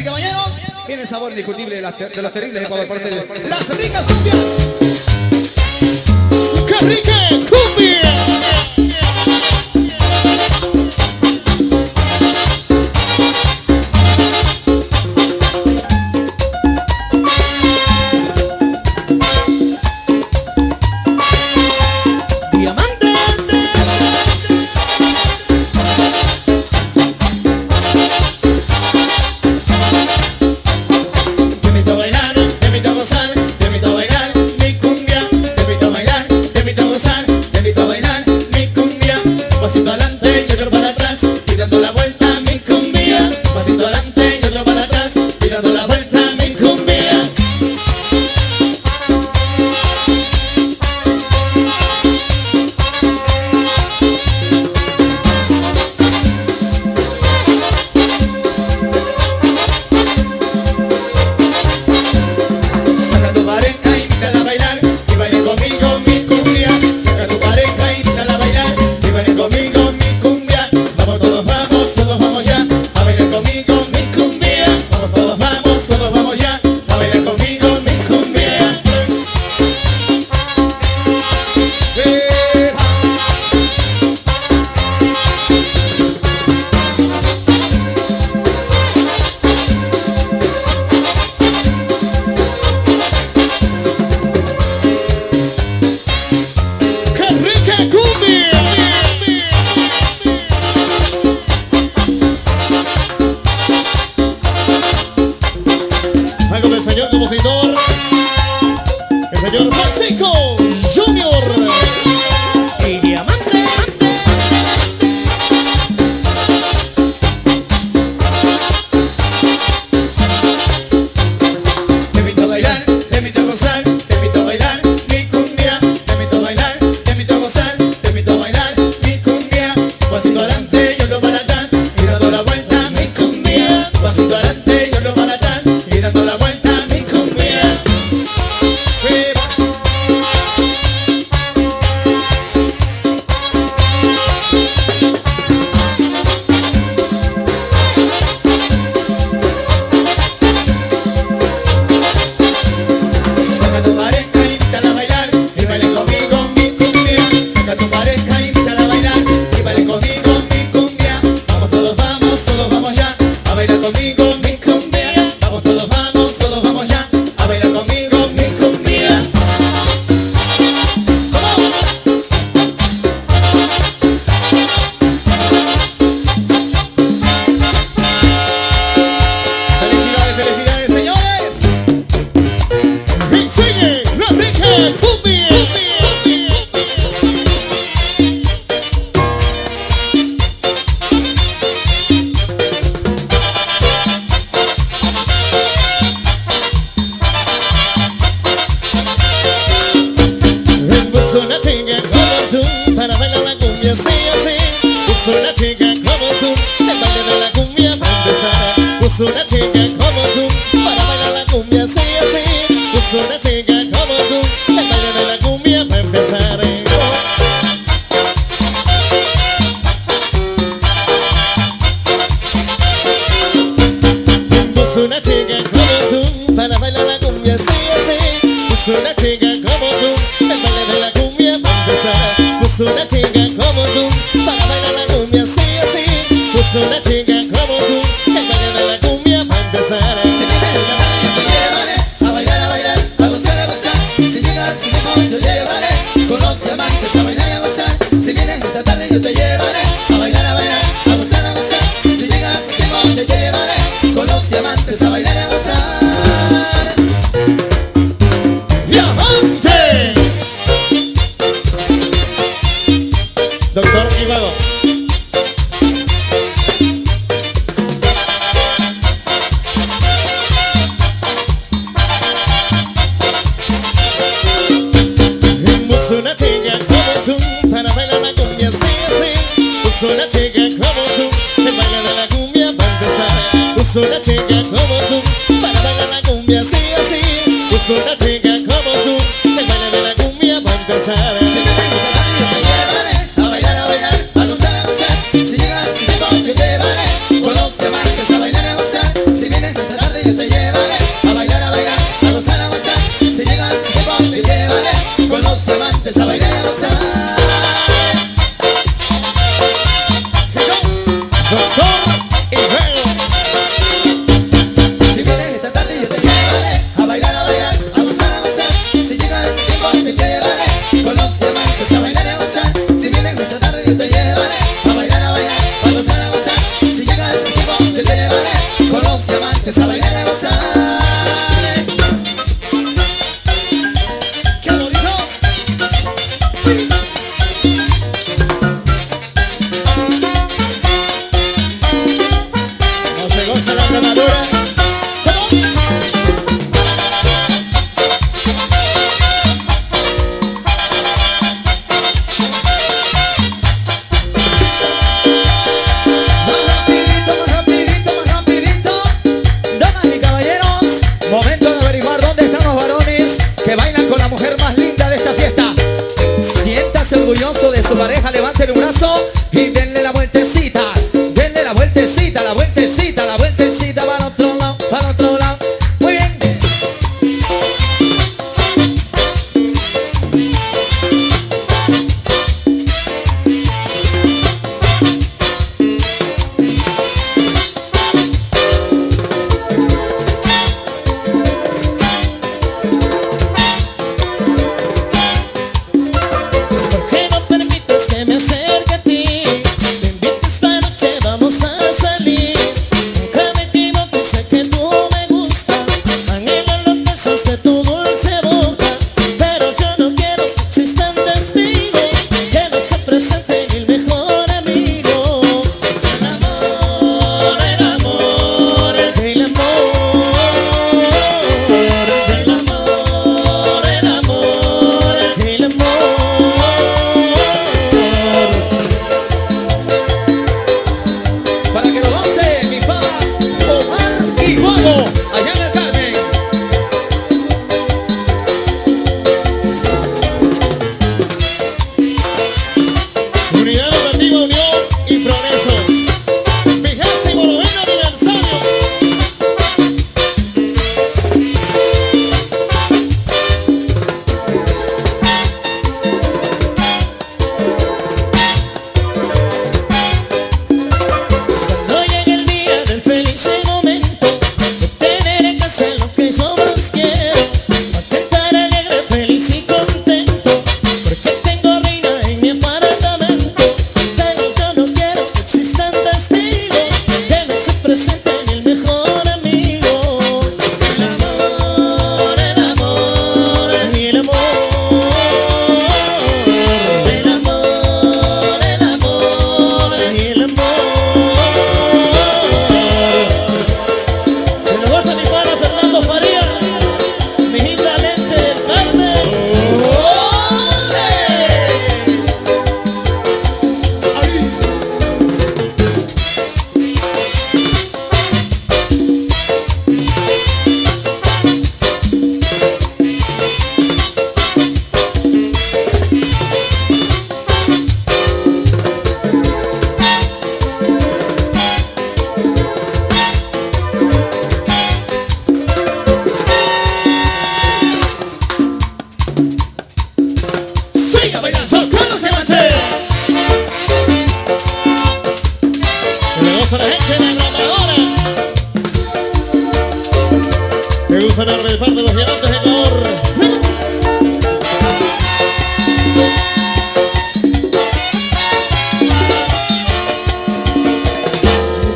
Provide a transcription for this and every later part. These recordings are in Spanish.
y caballeros, viene el sabor indiscutible de los terribles de por parte de las ricas cumbias. ¡Qué rica cumbia! El señor Máxico Junior y Diamante. Te invito a bailar, te invito a gozar, te invito a bailar mi cumbia. Te invito a bailar, te invito a gozar, te invito a bailar mi cumbia. Pasito adelante y otro para atrás y dando la vuelta mi cumbia. Pasito adelante y otro para atrás y dando la vuelta mi cumbia. Saca tu pareja, invítala a bailar y baile conmigo mi cumbia. Saca tu pareja, invítala a bailar y baile conmigo mi cumbia. Vamos todos vamos ya a bailar conmigo mi cumbia. Vamos todos vamos ya a bailar conmigo mi cumbia. ¡Felicidades, felicidades, señores! Y sigue la rica cumbia. Busco una chica como tú para bailar la cumbia así, así. Busco una chica como tú, el baile de la cumbia para empezar. Busco una chica como tú para bailar la cumbia así, así. Busco una chica como tú, el baile de la cumbia para empezar. Busco una chica como tú para bailar la cumbia así, así. Busco una chica como tú, el baile de la cumbia para empezar. Busco una chica como tú para bailar la cumbia así, así. Busco una chica como tú, el baile de la cumbia para empezar. Si vienes esta tarde yo te llevaré a bailar, a gozar, a gozar. Si llegas sin temor te llevaré con los diamantes a bailar y a gozar. Si vienes esta tarde yo te llevaré a bailar, a gozar, a gozar. Si llegas sin temor te llevaré con los diamantes a bailar y a gozar. ¡Diamante! Doctor Ivago. Busco una chica como tú para bailar la cumbia así, así. Busco una chica como tú, el baile de la cumbia para empezar. Busco una chica como tú para bailar la cumbia así, así. Busco una chica como tú, el baile de la cumbia para empezar. Si vienes esta tarde yo te llevaré a bailar, a gozar, a gozar. Si llegas sin temor te llevaré con los diamantes a bailar y a gozar. Si vienes esta tarde brazo de su pareja, levántele un brazo y denle la vueltecita. Denle la vueltecita, la vueltecita, la vueltecita para otro lado, para otro lado. Muy bien. ¿Por qué no permites que me acerque a ti? Te invito esta noche, vamos a salir. Nunca me equivoco, sé que tú me gustas. Anhelo los besos de tu dulce boca. Pero yo no quiero que existan testigos, que no se presente el mejor amigo. El amor, el amor, el amor. El amor, el amor, el amor. Para que lo goce mi papá Omar y Juego, allá en el Carmen. Unidad educativa, unión y progreso. 29º aniversario. Cuando llegue el día del feliz momento, tener que hacer lo que yo más quiero, para estar alegre, feliz y contento, porque tengo reina en mi apartamento. Pero yo no quiero que existan testigos, que no se presenten el mejor amigo. El amor, el amor, el amor. El amor, el amor, el amor. Se lo goza mi pana Fernando Farías, mi hijita Lente del Carmen. Siga bailando, socorro se manche. Le gusta la gente de la grabadora. Me gusta el reparto de los gigantes de color.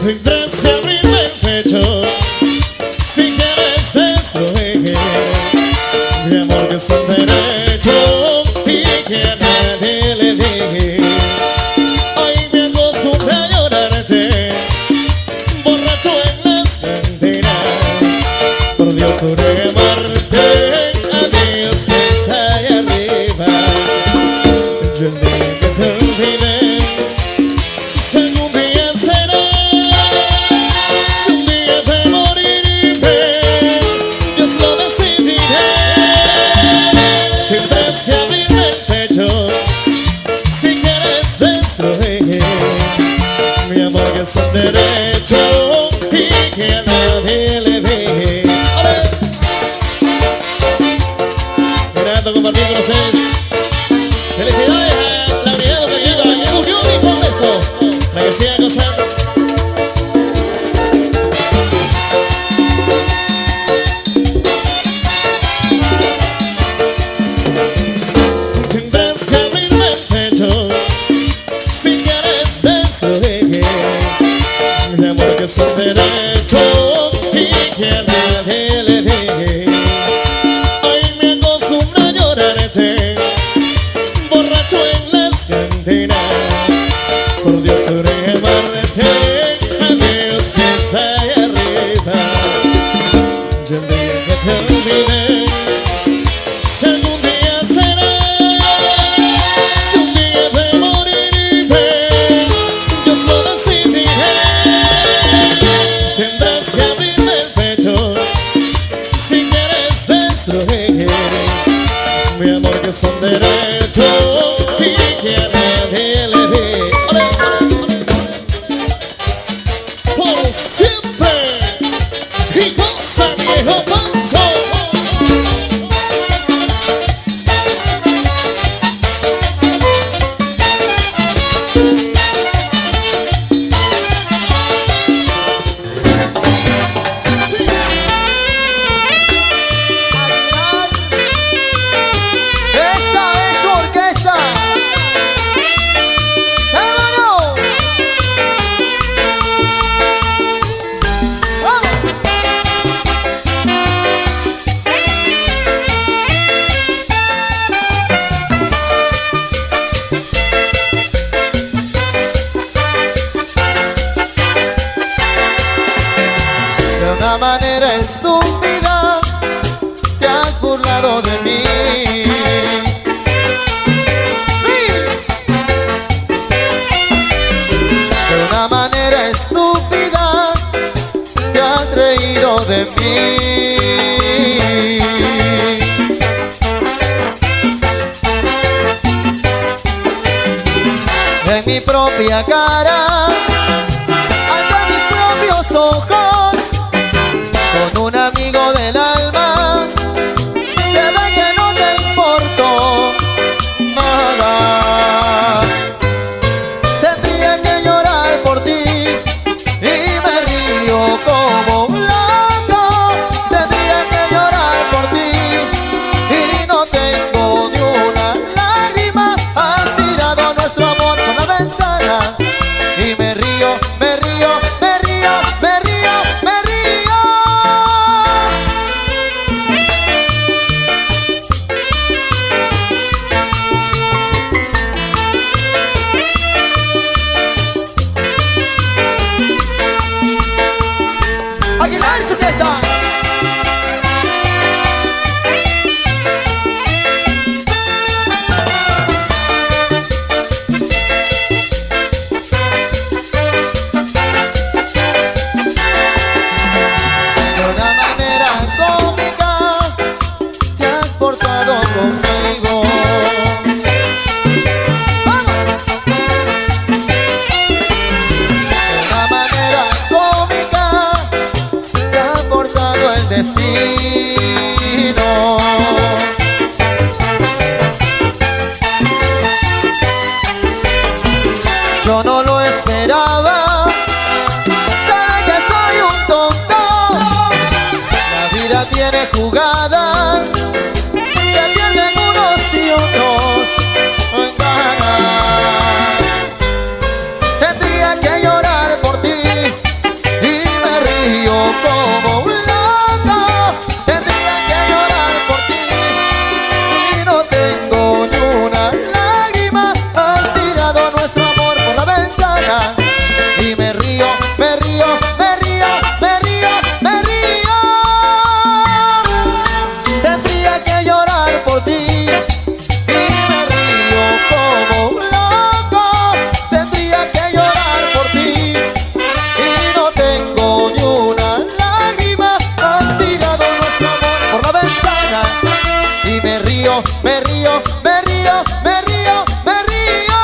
Tendrás que abrirme el pecho si quieres destruir mi amor, que es un derecho y que a nadie le dije. Hoy me acostumbré a llorarte, borracho en las cantinas. Por Dios, juré amarte, adiós que está allá arriba. Yo el día que te olvidé, si algún día será, si un día te moriré, Dios lo decidiré. Tendrás que abrirme el pecho si quieres destruir mi amor, que es un derecho y que a nadie le dije. ¡Ole! y goza, viejo Pancho. Esta es su orquesta. ¡Hermano! De una manera estúpida te has burlado de mí. Sí. De una manera estúpida te has reído de mí. En mi propia cara, ante mis propios ojos, con un amigo del alma, se ve que no te importo nada. Tendría que llorar por ti y me río como un loco. Tendría que llorar por ti y no tengo ni una lágrima. Has tirado nuestro amor por la ventana y me río, me río, me río, me río, me río. Aguilar su pieza. De una manera cómica te has portado conmigo. ¡Vamos! De una manera cómica se ha portado el destino. Yo no lo esperaba, sabe que soy un tonto. La vida tiene jugadas que pierden unos y otros ganan. Tendría que llorar por ti y me río como un loco. Tendría que llorar por ti y no tengo ni una lágrima. Has tirado nuestro amor por la ventana y me río, me río, me río, me río, me río. Tendría que llorar por ti y me río como un loco. Tendría que llorar por ti y no tengo ni una lágrima. Has tirado nuestro amor por la ventana y me río, me río, me río, me río, me río.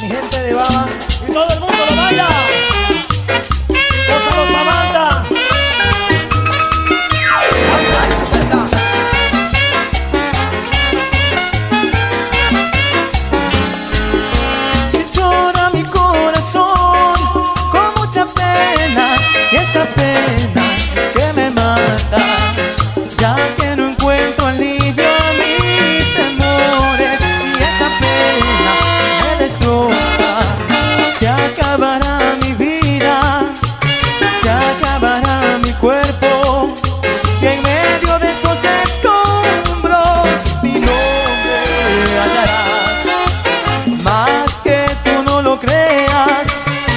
Mi gente de Baba y todo el mundo lo baila. Gózalo, Samantha. Ay, Samantha. Y llora mi corazón con mucha pena, y esa pena es que me mata, ya que no encuentro alivio a mis temores, y esa pena me destroza. Se acabará mi vida, se acabará mi cuerpo, y en medio de esos escombros mi nombre hallarás. Más que tú no lo creas,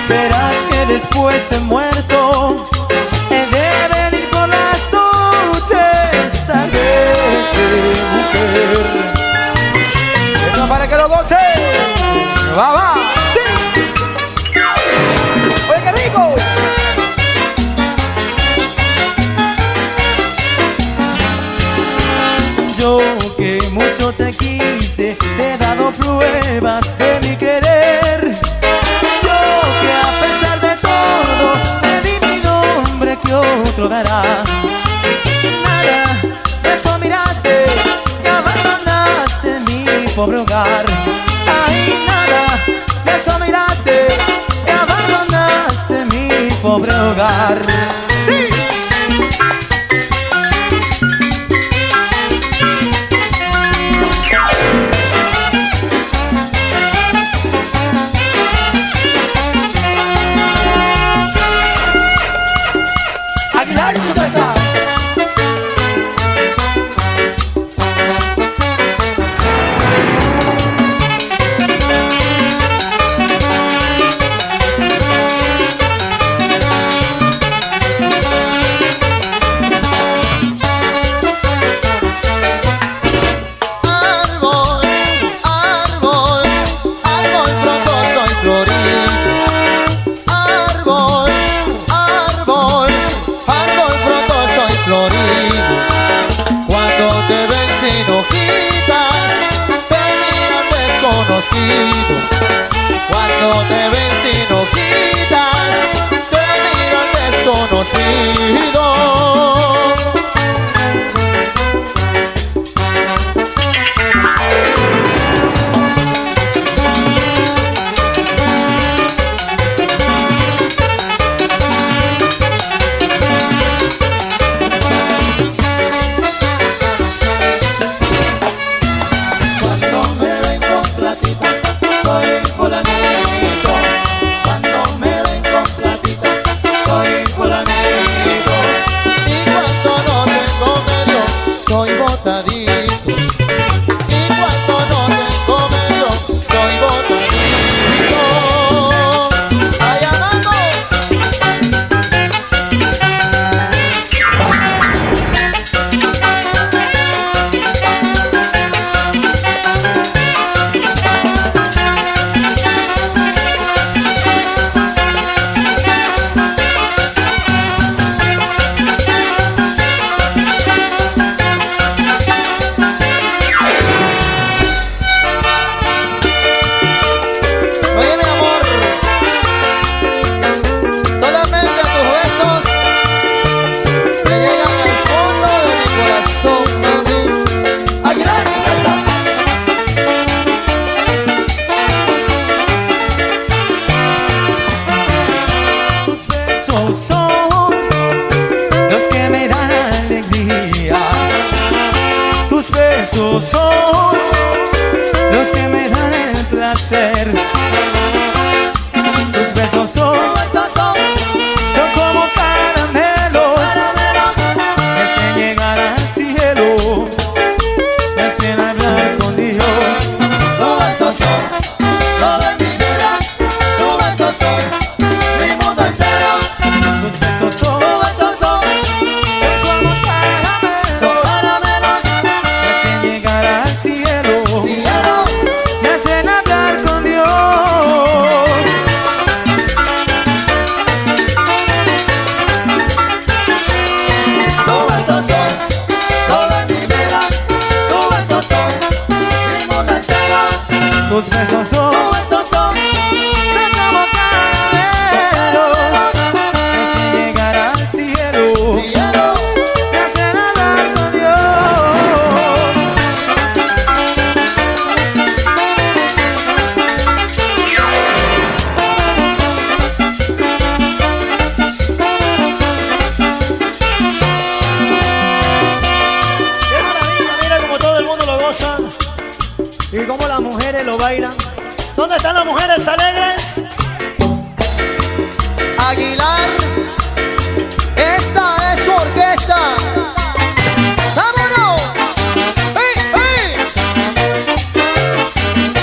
verás que después de muerto he de venir por las noches a verte, mujer. Esto para que lo goce. Va, va. Sí. pobre hogar. Ay, nada, de eso miraste y abandonaste mi pobre hogar. ¡Sí! Aguilar y su casa. Árbol, árbol, árbol frondoso y florido. Árbol, árbol, árbol frondoso y florido. Cuando te ven sin hojitas, te miran desconocido. Cuando te ven sin hojitas, te miran desconocido. Cuando me ven con platita, soy fulanito. Cuando me ven con platita, soy fulanito. Y cuando no tengo medio, soy botadito. Y cuando no tengo medio, soy botadito. ¡Ay, amando! Oye, mi amor, solamente tus besos me llegan al fondo de mi corazón, mami. Aguilar, Esos son los que me dan alegría. Tus besos son los que me dan el placer. Tus besos son como caramelos que hacen llegar al cielo, que hacen hablar con Dios. tus besos son todo en mi vida. Tus besos son mi mundo entero. Tus besos son Tus besos son como caramelos caramelos. que hacen llegar al cielo, Cielo, me hacen hablar con Dios. tus besos son todo en mi vida. Tus besos son mi mundo entero. Tus besos son Tus besos son como caramelos que hacen llegar al cielo, cielo. me hacen hablar con Dios. ¡Qué maravilla! Mira como todo el mundo lo goza y como las mujeres lo bailan. ¿Dónde están las mujeres alegres? Aguilar, esta es su orquesta. ¡Vámonos! ¡Ey, ey!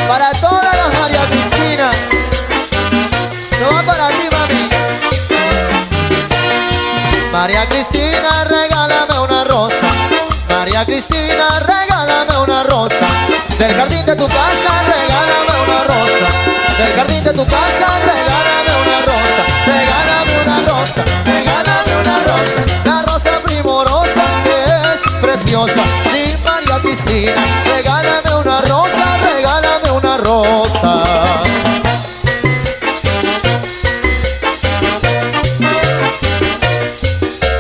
Para todas las María Cristina. No va para ti, mami. María Cristina, regálame una rosa. María Cristina, regálame una rosa. Del jardín de tu casa, regálame una rosa. Del jardín de tu casa, regálame una rosa. Regálame una rosa, regálame una rosa. La rosa primorosa que es preciosa. Sí, María Cristina, regálame una rosa, regálame una rosa.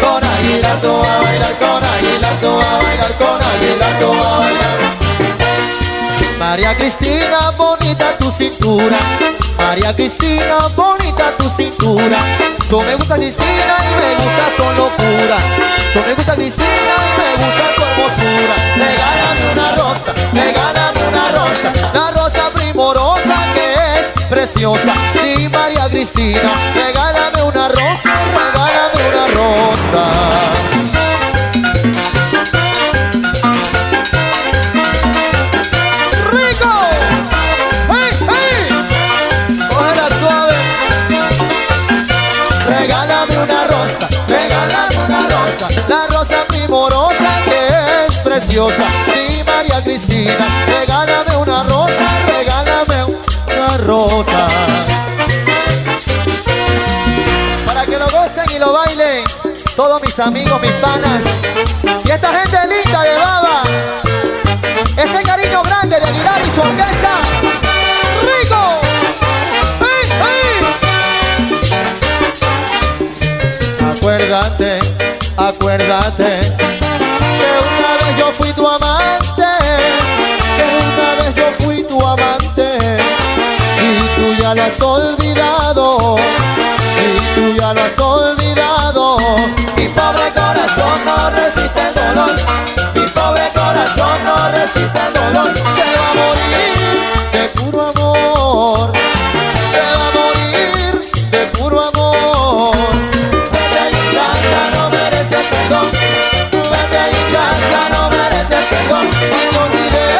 Con Aguilardo a bailar, con Aguilardo a bailar, con Aguilardo a bailar. María Cristina, bonita tu cintura. María Cristina, bonita tu cintura. Tú me gusta Cristina y me gusta con locura. Tú me gusta Cristina y me gusta tu hermosura. Regálame una rosa, regálame una rosa. La rosa primorosa que es preciosa. Sí, María Cristina, regálame una rosa, regálame una rosa. La rosa primorosa que es preciosa. Sí, María Cristina, regálame una rosa, regálame una rosa. Para que lo gocen y lo bailen todos mis amigos, mis panas y esta gente linda de Baba. Ese cariño grande de Aguilar y su orquesta. ¡Rico! Acuérdate, acuérdate que una vez yo fui tu amante, que una vez yo fui tu amante y tú ya lo has olvidado, y tú ya lo has olvidado. Mi pobre corazón no resiste el dolor, mi pobre corazón no resiste el dolor. Se va a morir de puro amor, se va a morir de puro amor. No merece perdón, vete y canta, no merece perdón. Si te olvidé,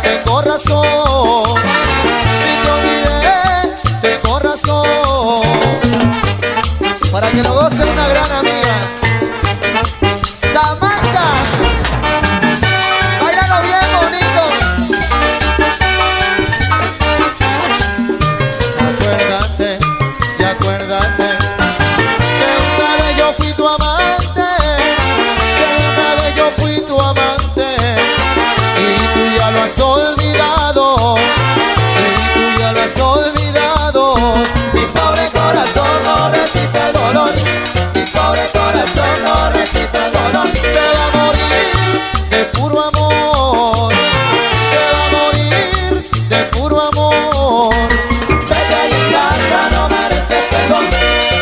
tengo razón. Si te olvidé, tengo razón. Para que lo goce una gran amiga, Samantha. Báilalo bien bonito. Acuérdate y acuérdate que una vez yo fui tu amante, que una vez yo fui tu amante y tú ya lo has olvidado, y tú ya lo has olvidado. Mi pobre corazón no resiste el dolor, mi pobre corazón no resiste el dolor. Se va a morir de puro amor, se va a morir de puro amor. Vete y canta, no merece perdón.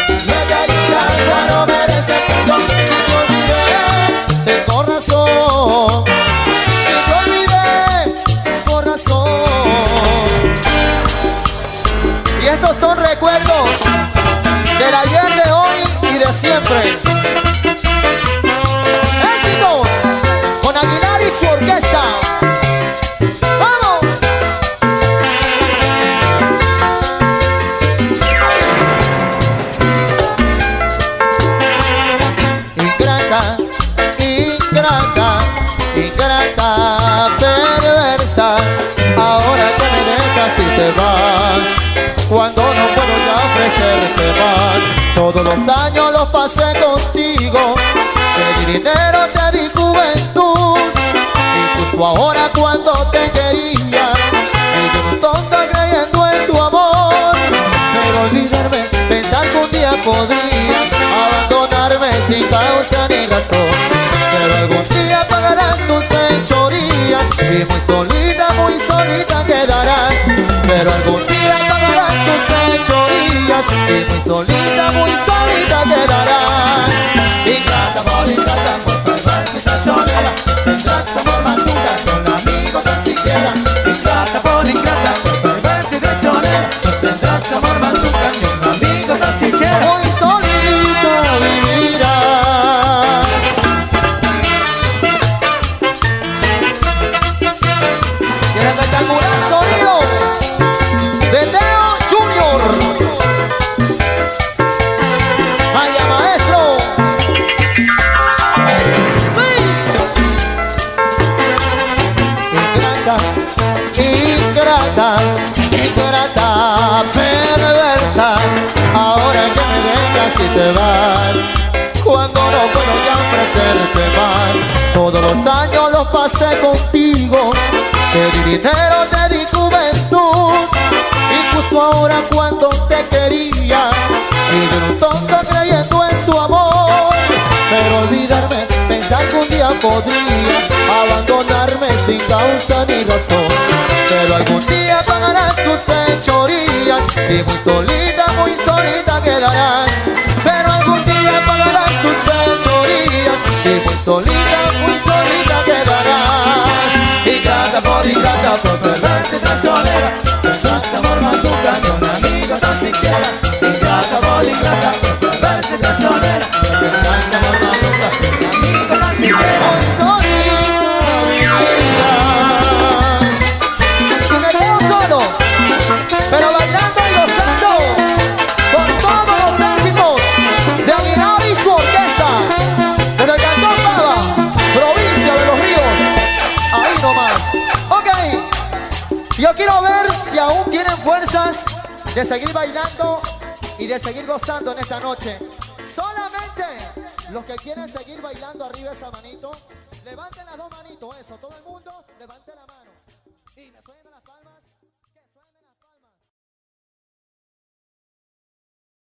Vete y canta, no merece perdón. Si te olvidé, tengo razón. Si te olvidé, tengo razón. Y esos son recuerdos del ayer, de hoy y de siempre. ¡Éxitos! Con Aguilar y su orquesta. ¡Vamos! Ingrata, ingrata, ingrata, perversa. Ahora que me dejas y te vas, cuando no puedo ya ofrecerte más. Todos los años los pasé contigo, te di dinero, te di juventud, y justo ahora cuando te quería, y yo un tonto creyendo en tu amor. Pero olvidarme, pensar que un día podría abandonarme sin causa ni razón. Pero algún día pagarás tus fechorías y muy solita quedarás. Pero algún día pagarás tus fechorías y muy solita quedarás. Ingrata por perversa y traicionera, tendrás amor más nunca con amigos tan siquiera. Ingrata por perversa y traicionera, tendrás amor más nunca con amigos tan siquiera. Muy solito vivirás. Y el espectacular sonido de Teo Junior. Vaya maestro. Sí. Ingrata, ingrata, perversa. Ahora que me dejas y te vas, cuando no puedo ya ofrecerte más. Todos los años los pasé contigo, te di dinero, te di juventud, y justo ahora cuando te quería, y yo era un tonto creyendo en tu amor. Pero olvidarme, pensar que un día podría abandonarme sin causa ni razón. Pero algún día pagarás tus fechorías y muy solita quedarás. Pero algún día pagarás tus fechorías y muy solita quedarás. Ingrata por ingrata, por perversa y traicionera, tendrás amor más nunca ni un amigo tan siquiera. Ingrata por ingrata, por perversa y traicionera, tendrás amor más nunca ni un amigo tan siquiera. Muy solita. Y me quedo solo, pero bailando y gozando con todos los éxitos de Aguilar y su orquesta desde el Cantón Baba, provincia de Los Ríos. Ahí nomás. Ok, yo quiero ver si aún tienen fuerzas de seguir bailando y de seguir gozando en esta noche. Solamente los que quieren seguir bailando, arriba esa manito. Levanten las dos manitos, eso, todo el mundo, levante la mano. Y me suenan las palmas.